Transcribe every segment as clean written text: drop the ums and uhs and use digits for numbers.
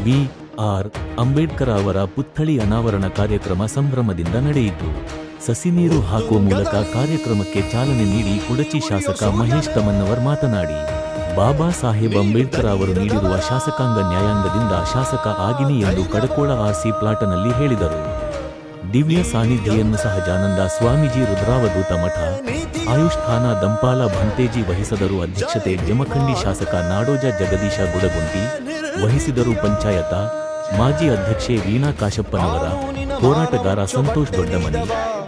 BR. Ambedkar ಅವರ ಪುತ್ಥಳಿ ಅನಾವರಣ ಕಾರ್ಯಕ್ರಮ ಸಂಭ್ರಮದಿಂದ ನಡೆಯಿತು. ಸಸಿ ನೀರು ಹಾಕುವ ಮೂಲಕ ಕಾರ್ಯಕ್ರಮಕ್ಕೆ ಚಾಲನೆ ನೀಡಿ ಕುಡಚಿ ಶಾಸಕ ಮಹೇಶ್ ತಮ್ಮನ್ನವರ್ ಮಾತನಾಡಿ, ಬಾಬಾ ಸಾಹೇಬ್ ಅಂಬೇಡ್ಕರ್ ಅವರು ನೀಡಿರುವ ಶಾಸಕಾಂಗ ನ್ಯಾಯಾಂಗದಿಂದ ಶಾಸಕ ಆಗಿನಿ ಎಂದು ಕಡಕೋಳ ಆರ್ಸಿ ಪ್ಲಾಟನಲ್ಲಿ ಹೇಳಿದರು. ದಿವ್ಯ ಸಾನ್ನಿಧ್ಯವನ್ನು ಸಹಜಾನಂದ ಸ್ವಾಮೀಜಿ ರುದ್ರಾವಧೂತ ಮಠ, ಆಯುಷ್ಠಾನ ದಂಪಾಲ ಭಂತೇಜಿ ವಹಿಸಿದರು. ಅಧ್ಯಕ್ಷತೆ ಜಮಖಂಡಿ ಶಾಸಕ ನಾಡೋಜ ಜಗದೀಶ ಗುಡಗುಂಟಿ ವಹಿಸಿದರು. ಪಂಚಾಯತ ಮಾಜಿ ಅಧ್ಯಕ್ಷೆ ವೀಣಾ ಕಾಶಪ್ಪನವರ, ಹೋರಾಟಗಾರ ಸಂತೋಷ್ ದೊಡ್ಡಮನಿ,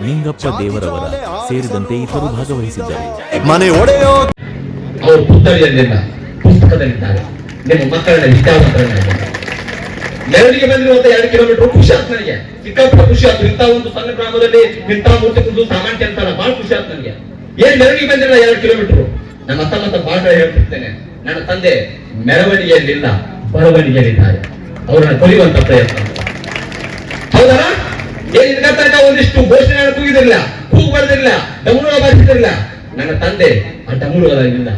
ನಿಂಗಪ್ಪ ದೇವರವರ ಸೇರಿದಂತೆ ಇತರರು ಭಾಗವಹಿಸಿದ್ದರು. ಅವರು ಪುಸ್ತಕದಲ್ಲಿಲ್ಲ, ಪುಸ್ತಕದಲ್ಲಿದ್ದಾರೆ. ನಿಮ್ಮ ಮಕ್ಕಳನ್ನ ವಿದ್ಯಾವಂತರನ್ನಾಗಿ ಮೆರವಣಿಗೆ ಬಂದಿರುವಂತ 2 ಕಿಲೋಮೀಟರ್ ಖುಷಿ ಆಯ್ತು ನನಗೆ, ಸಿಕ್ಕಾಪಟ್ಟೆ ಖುಷಿ ಆಯ್ತು. ಇಂಥ ಒಂದು ಸಣ್ಣ ಗ್ರಾಮದಲ್ಲಿ ಇಂಥ ಮೂರ್ತಿ ಕುರಿತು ಸಾಮಾನ್ಯ ಅಂತಲ್ಲ, ಬಹಳ ಖುಷಿ ಆಯ್ತು ನನಗೆ. ಏನ್ ಮೆರವಣಿಗೆ ಬಂದಿರಲ್ಲ 2 ಕಿಲೋಮೀಟರ್. ನನ್ನ ಅತ್ತ ಬಾಳ ಹೇಳ್ತಿರ್ತೇನೆ, ನನ್ನ ತಂದೆ ಮೆರವಣಿಗೆಯಲ್ಲಿಲ್ಲ, ಬರವಣಿಗೆಯಲ್ಲಿದ್ದಾರೆ. ಅವರನ್ನ ಕೊಲಿಯುವಂತ ಪ್ರಯತ್ನ ಹೌದಾ? ಏನಿದ ತನಕ ಒಂದಿಷ್ಟು ಘೋಷಣೆ ಕೂಗಿದಿರಲಿಲ್ಲ, ಕೂಗು ಬರೆದಿರಲಿಲ್ಲ, ಡಮರುಗ ಬಾರಿಸಿದಿರಲಿಲ್ಲ. ನನ್ನ ತಂದೆ ಆ ಡಮರುಗಳಿಲ್ಲ,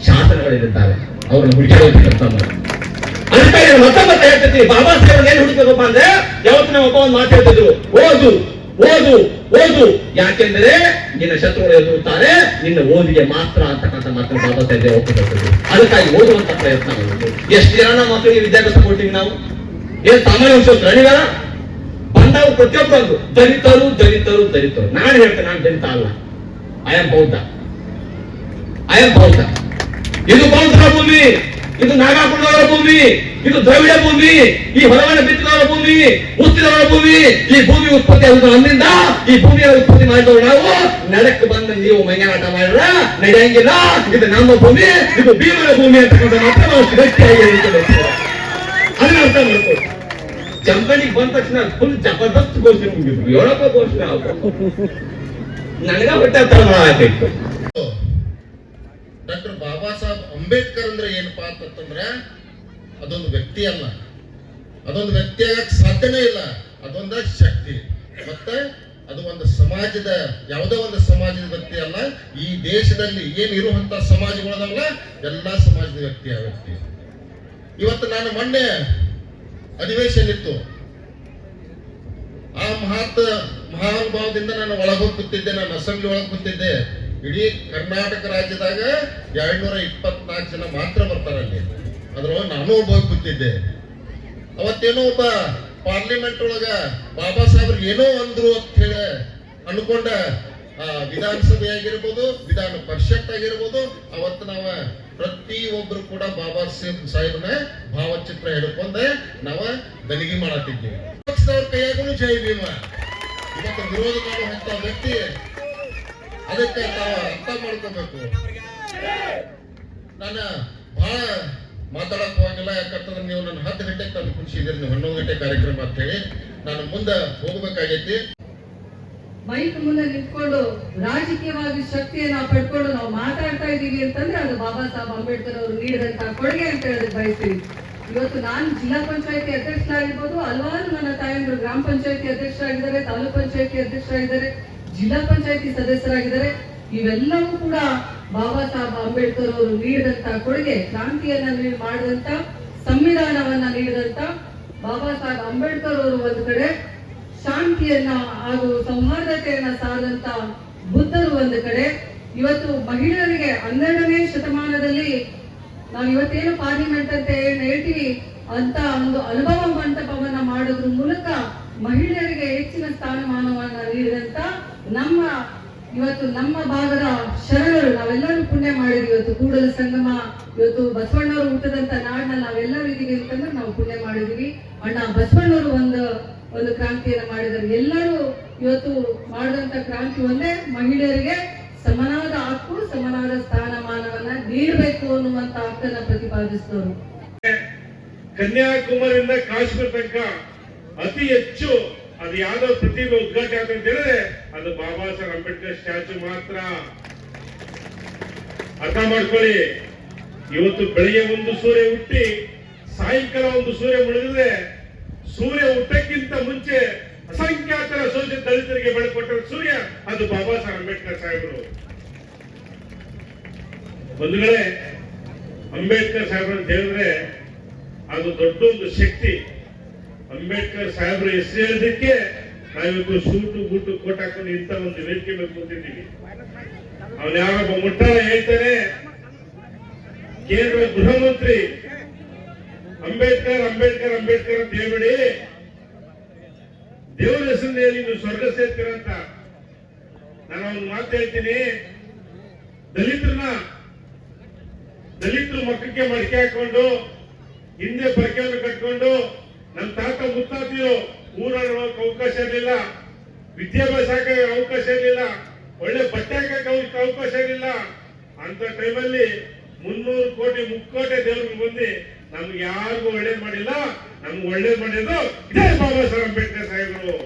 ಶಾಸನಗಳಿದ್ದಾರೆ. ಅವರನ್ನು ಹುಡುಕಿರೋದು ಕೆಲಸ ಮಾಡಿ ಅದಕ್ಕಾಗಿ ಮತ್ತೆ ಹೇಳ್ತಿರ್ತೀನಿ, ಬಾಬಾ ಸಾಹೇಬ್ ಏನ್ ಹುಡುಕಬೇಕಪ್ಪ ಅಂದ್ರೆ ಯಾವತ್ತು ನಮ್ಮ ಒಬ್ಬ ಒಂದು ಮಾತು ಹೇಳ್ತಿದ್ರು, ಓದು ಓದು ಓದು, ಯಾಕೆಂದ್ರೆ ನಿನ್ನ ಶತ್ರುಗಳು ಎದುರುತ್ತಾರೆ, ನಿನ್ನ ಓದಿಗೆ ಮಾತ್ರ ಅಂತಕ್ಕಂಥ ಮಾತ್ರ ಬಾಬಾ ಸಾಹೇಬ್ ಒಪ್ಪಿಕೊಳ್ತಿದ್ರು. ಅದಕ್ಕಾಗಿ ಓದುವಂತ ಪ್ರಯತ್ನ ಮಾಡೋದು. ಎಷ್ಟು ಜನ ಮಕ್ಕಳಿಗೆ ವಿದ್ಯಾಭ್ಯಾಸ ಕೊಡ್ತೀವಿ ನಾವು? ಏನ್ ಸಾಮಾನ್ಯ ವಿಷಯ ನೀವೆಲ್ಲ ಬಂದವರು ಪ್ರತಿಯೊಬ್ಬರು ದಲಿತರು ದಲಿತರು ದಲಿತರು. ನಾನು ಹೇಳ್ತೇನೆ, ನಾನು ದಲಿತ ಅಲ್ಲ, ಐ ಆಮ್ ಬೌದ್ಧ. ಇದು ಬೌದ್ಧರ ಭೂಮಿ, ಇದು ನಾಗಾಪುರದವರ ಭೂಮಿ, ಇದು ದ್ರವಿಡ ಭೂಮಿ, ಈ ಹೊರವನ್ನ ಬಿತ್ತಿದವರ ಭೂಮಿ, ಮುತ್ತಿದವರ ಭೂಮಿ. ಈ ಭೂಮಿ ಉತ್ಪತ್ತಿ ಆಗುವುದು ನಮ್ಮಿಂದ. ಈ ಭೂಮಿಯ ಉತ್ಪತ್ತಿ ಮಾಡಿದವರು ನಾವು. ನಡಕ್ಕೆ ಬಂದ ನೀವು ಮಂಗ್ಯಾಟ ಮಾಡಿದ್ರ ನಡೆಯಂಗಿಲ್ಲ. ಇದು ನಮ್ಮ ಭೂಮಿ, ಇದು ಭೀಮನ ಭೂಮಿ ಅಂತಕ್ಕಂಥ ಮಾತ್ರ ನಾವು ಗಟ್ಟಿಯಾಗಿ ಅದನ್ನ ಅರ್ಥ ಮಾಡ್ಕೊಳ್ಳಿ. ಜಂಪಣಿಗೆ ಬಂದ ತಕ್ಷಣ ಫುಲ್ ಜಬರ್ದಸ್ತ್ ಘೋಷಣೆ ಮುಗಿದ್ರು, ಏಳಪ್ಪ ಘೋಷಣೆ ಆಗ್ಬೇಕು. ನನಗ ಹೊಟ್ಟೆ ತಳಮಳ ಆಗ್ಬೇಕು. ಡಾಕ್ಟರ್ ಬಾಬಾ ಸಾಹೇಬ್ ಅಂಬೇಡ್ಕರ್ ಅಂದ್ರೆ ಏನಪ್ಪಾ ಅಂತಂದ್ರೆ ಅದೊಂದು ವ್ಯಕ್ತಿ ಅಲ್ಲ, ಅದೊಂದು ವ್ಯಕ್ತಿ ಆಗಕ್ಕೆ ಸಾಧ್ಯನೇ ಇಲ್ಲ. ಅದೊಂದ ಶಕ್ತಿ. ಮತ್ತೆ ಅದು ಒಂದು ಸಮಾಜದ, ಯಾವುದೇ ಒಂದು ಸಮಾಜದ ವ್ಯಕ್ತಿ ಅಲ್ಲ. ಈ ದೇಶದಲ್ಲಿ ಏನಿರುವಂತ ಸಮಾಜಗಳದಲ್ಲ, ಎಲ್ಲಾ ಸಮಾಜದ ವ್ಯಕ್ತಿ ಆ ವ್ಯಕ್ತಿ. ಇವತ್ತು ನಾನು ಮೊನ್ನೆ ಅಧಿವೇಶನ ಇತ್ತು, ಆ ಮಹಾನುಭಾವದಿಂದ ನಾನು ಒಳಗೋಗಿ ಕೂತಿದ್ದೆ, ನಾನು ಅಸೆಂಬ್ಲಿ ಒಳಗೆ ಕೂತಿದ್ದೆ. ಇಡೀ ಕರ್ನಾಟಕ ರಾಜ್ಯದಾಗ 224 ಜನ ಮಾತ್ರ ಬರ್ತಾರಲ್ಲಿ. ಅದ್ರೊಳಗೆ ನಾನು ಹೋಗಿ ಕೂತಿದ್ದೆ. ಅವತ್ತೇನೋ ಒಬ್ಬ ಪಾರ್ಲಿಮೆಂಟ್ ಒಳಗ ಬಾಬಾ ಸಾಹೇಬ್ರಿಗೆ ಏನೋ ಅಂದ್ರು ಅಂತ ಹೇಳಿ ಅನ್ಕೊಂಡ ವಿಧಾನಸಭೆ ಆಗಿರ್ಬೋದು, ವಿಧಾನ ಪರಿಷತ್ ಆಗಿರ್ಬೋದು, ಅವತ್ತು ನಾವ ಪ್ರತಿಯೊಬ್ರು ಕೂಡ ಬಾಬಾ ಸಾಹೇಬ್ನ ಭಾವಚಿತ್ರ ಹಿಡ್ಕೊಂಡ ನಾವ ಗಲಿಗೆ ಮಾಡತ್ತಿದ್ದೀವಿ. ಪಕ್ಷದವ್ರ ಕೈಯಾಗೂ ಜೈ ಭೀಮ. ಇವತ್ತು ವಿರೋಧ ಮಾಡುವಂತ ವ್ಯಕ್ತಿ, ಅದಕ್ಕೆ ನಾವು ಅರ್ಥ ಮಾಡ್ಕೋಬೇಕು. ನಾನು ಬಹಳ ಮಾತಾಡಕ್ ಹೋಗಿಲ್ಲ, ಯಾಕಂತಂದ್ರೆ ನೀವು ನನ್ನ 10 ಗಂಟೆಗೆ ತಂದು ಕುಣಿಸಿದ್ದೀರಿ, ನೀವು 11 ಗಂಟೆ ಕಾರ್ಯಕ್ರಮ ಅಂತ ಹೇಳಿ ನಾನು ಮುಂದೆ ಹೋಗ್ಬೇಕಾಗೈತಿ. ಮೈಕ್ ಮುಂದೆ ನಿಂತ್ಕೊಂಡು ರಾಜಕೀಯವಾಗಿ ಶಕ್ತಿಯನ್ನ ಪಡ್ಕೊಂಡು ನಾವು ಮಾತಾಡ್ತಾ ಇದ್ದೀವಿ ಅಂತಂದ್ರೆ ಅದು ಬಾಬಾ ಸಾಹೇಬ್ ಅಂಬೇಡ್ಕರ್ ಅವರು ನೀಡಿದಂತ ಕೊಡುಗೆ ಅಂತ ಹೇಳೋದಕ್ಕೆ ಬಯಸ್ತೀವಿ. ಇವತ್ತು ನಾನು ಜಿಲ್ಲಾ ಪಂಚಾಯತಿ ಅಧ್ಯಕ್ಷರಾಗಿರ್ಬೋದು, ಹಲವಾರು ನನ್ನ ತಾಯಂದ್ರು ಗ್ರಾಮ ಪಂಚಾಯತಿ ಅಧ್ಯಕ್ಷರಾಗಿದ್ದಾರೆ, ತಾಲೂಕ್ ಪಂಚಾಯತಿ ಅಧ್ಯಕ್ಷರಾಗಿದ್ದಾರೆ, ಜಿಲ್ಲಾ ಪಂಚಾಯತಿ ಸದಸ್ಯರಾಗಿದ್ದಾರೆ. ಇವೆಲ್ಲವೂ ಕೂಡ ಬಾಬಾ ಸಾಹೇಬ್ ಅಂಬೇಡ್ಕರ್ ಅವರು ನೀಡಿದಂತ ಕೊಡುಗೆ, ಕ್ರಾಂತಿಯನ್ನ ಮಾಡಿದಂತ, ಸಂವಿಧಾನವನ್ನ ನೀಡಿದಂತ ಬಾಬಾ ಸಾಹೇಬ್ ಅಂಬೇಡ್ಕರ್ ಅವರು ಒಂದು ಕಡೆ, ಶಾಂತಿಯನ್ನ ಹಾಗೂ ಸೌಹಾರ್ದತೆಯನ್ನ ಸಾರಿದಂತ ಬುದ್ಧರು ಒಂದು ಕಡೆ. ಇವತ್ತು ಮಹಿಳೆಯರಿಗೆ 12ನೇ ಶತಮಾನದಲ್ಲಿ ನಾವು ಇವತ್ತೇನು ಪಾರ್ಲಿಮೆಂಟ್ ಅಂತ ಹೇಳ್ತೀವಿ ಅಂತ ಒಂದು ಅನುಭವ ಮಂಟಪವನ್ನ ಮಾಡೋದ್ರ ಮೂಲಕ ಮಹಿಳೆಯರಿಗೆ ಹೆಚ್ಚಿನ ಸ್ಥಾನಮಾನವನ್ನ ನೀಡಿದಂತ ಇವತ್ತು ನಮ್ಮ ಭಾಗದ ಶರಣರು, ನಾವೆಲ್ಲರೂ ಪುಣ್ಯ ಮಾಡಿದ್ವಿ. ಇವತ್ತು ಕೂಡಲ ಸಂಗಮ, ಇವತ್ತು ಬಸವಣ್ಣವರು ಹುಟ್ಟದಂತ ನಾಡಿನಲ್ಲಿ ನಾವೆಲ್ಲರೂ ಇದೀವಿ ಅಂತಂದ್ರೆ ನಾವು ಪುಣ್ಯ ಮಾಡಿದೀವಿ. ಅಣ್ಣ ಬಸವಣ್ಣವರು ಒಂದು ಕ್ರಾಂತಿಯನ್ನ ಮಾಡಿದರು. ಎಲ್ಲರೂ ಇವತ್ತು ಮಾಡಿದಂತ ಕ್ರಾಂತಿ ಒಂದೇ, ಮಹಿಳೆಯರಿಗೆ ಸಮನಾದ ಹಕ್ಕು, ಸಮನಾದ ಸ್ಥಾನಮಾನವನ್ನ ನೀಡಬೇಕು ಅನ್ನುವಂತ ಹಕ್ಕನ್ನ ಪ್ರತಿಪಾದಿಸಿದವರು. ಕನ್ಯಾಕುಮಾರಿಯಿಂದ ಕಾಶ್ಮೀರ ತನಕ ಅತಿ ಹೆಚ್ಚು ಅದು ಯಾವ್ದೋ ಪ್ರತಿಭೆ ಉದ್ಘಾಟನೆ ಅಂತ ಹೇಳಿದ್ರೆ ಅದು ಬಾಬಾ ಸಾಹೇಬ್ ಅಂಬೇಡ್ಕರ್ ಸ್ಟ್ಯಾಚು ಮಾತ್ರ. ಅರ್ಥ ಮಾಡ್ಕೊಳ್ಳಿ. ಇವತ್ತು ಬೆಳಿಗ್ಗೆ ಒಂದು ಸೂರ್ಯ ಹುಟ್ಟಿ ಸಾಯಂಕಾಲ ಒಂದು ಸೂರ್ಯ ಮುಳುಗಿದ್ರೆ, ಸೂರ್ಯ ಹುಟ್ಟಕ್ಕಿಂತ ಮುಂಚೆ ಅಸಂಖ್ಯಾತರ ಶೋಷಿತ ದಲಿತರಿಗೆ ಬೆಳೆಕೊಟ್ಟ ಸೂರ್ಯ ಅದು ಬಾಬಾ ಸಾಹೇಬ್ ಅಂಬೇಡ್ಕರ್ ಸಾಹೇಬರು. ಬಂಧುಗಳೇ, ಅಂಬೇಡ್ಕರ್ ಸಾಹೇಬ್ರು ಅಂತ ಹೇಳಿದ್ರೆ ಅದು ದೊಡ್ಡ ಒಂದು ಶಕ್ತಿ. ಅಂಬೇಡ್ಕರ್ ಸಾಹೇಬರು ಹೆಸರು ಹೇಳೋದಕ್ಕೆ ನಾವಿವತ್ತು ಸೂಟು ಬೂಟು ಕೋಟ್ ಹಾಕೊಂಡು ಇಂಥ ಒಂದು ವೇದಿಕೆ ಮೇಲೆ ಕೂತಿದ್ದೀವಿ. ಅವನು ಯಾರೊಬ್ಬ ಮುಟ್ಟಾಳ ಹೇಳ್ತಾನೆ, ಕೇಂದ್ರ ಗೃಹ ಮಂತ್ರಿ ಅಂಬೇಡ್ಕರ್ ಅಂಬೇಡ್ಕರ್ ಅಂಬೇಡ್ಕರ್ ಅಂತ ಹೇಳ್ಬೇಡಿ, ದೇವರ ಹೆಸರಿನ ಹೇಳಿ ನೀವು ಸ್ವರ್ಗ ಸೇರ್ತೀರ ಅಂತ. ನಾನು ಒಂದು ಮಾತು ಹೇಳ್ತೀನಿ, ದಲಿತರು ಮಕ್ಕಳಿಗೆ ಮಡಿಕೆ ಹಾಕೊಂಡು ಹಿಂದೆ ಪರಕೆಯನ್ನು ಕಟ್ಕೊಂಡು ನಮ್ಮ ತಾತ ಮುತ್ತಾತಿರು ಊರಾಡೋಕೆ ಅವಕಾಶ ಇರಲಿಲ್ಲ, ವಿದ್ಯಾಭ್ಯಾಸ ಹಾಕಕ್ಕೆ ಅವಕಾಶ ಇರಲಿಲ್ಲ, ಒಳ್ಳೆ ಬಟ್ಟೆ ಹಾಕಕ್ಕೆ ಅವಕಾಶ ಇರಲಿಲ್ಲ. ಅಂತ ಟೈಮಲ್ಲಿ 300 ಕೋಟಿ ಮುಕ್ಕೋಟೆ ದೇವ್ರಿಗೆ ಬಂದು ನಮ್ಗೆ ಯಾರಿಗೂ ಒಳ್ಳೇದ್ ಮಾಡಿಲ್ಲ. ನಮ್ಗೆ ಒಳ್ಳೇದ್ ಮಾಡಿದ್ದು ಇದೇ ಬಾಬಾ ಸಾಹೇಬ್ ಅಂಬೇಡ್ಕರ್ ಸಾಹೇಬರು.